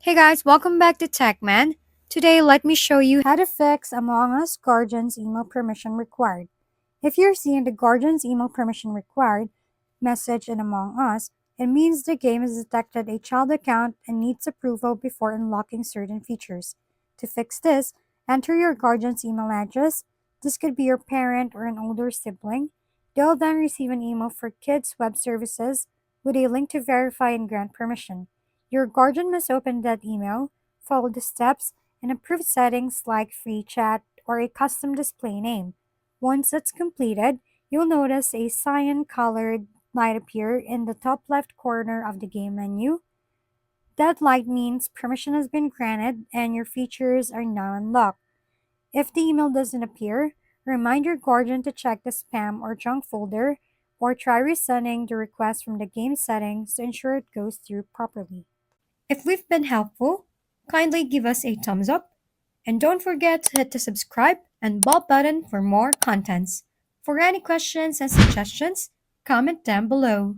Hey guys, welcome back to TechMan. Today, let me show you how to fix Among Us Guardian's email permission required. If you're seeing the Guardian's email permission required message in Among Us, it means the game has detected a child account and needs approval before unlocking certain features. To fix this, enter your Guardian's email address. This could be your parent or an older sibling. They'll then receive an email for Kids Web Services with a link to verify and grant permission. Your guardian must open that email, follow the steps, and approve settings like free chat or a custom display name. Once that's completed, you'll notice a cyan colored light appear in the top left corner of the game menu. That light means permission has been granted and your features are now unlocked. If the email doesn't appear, remind your guardian to check the spam or junk folder or try resending the request from the game settings to ensure it goes through properly. If we've been helpful, kindly give us a thumbs up and don't forget to hit the subscribe and bell button for more contents. For any questions and suggestions, comment down below.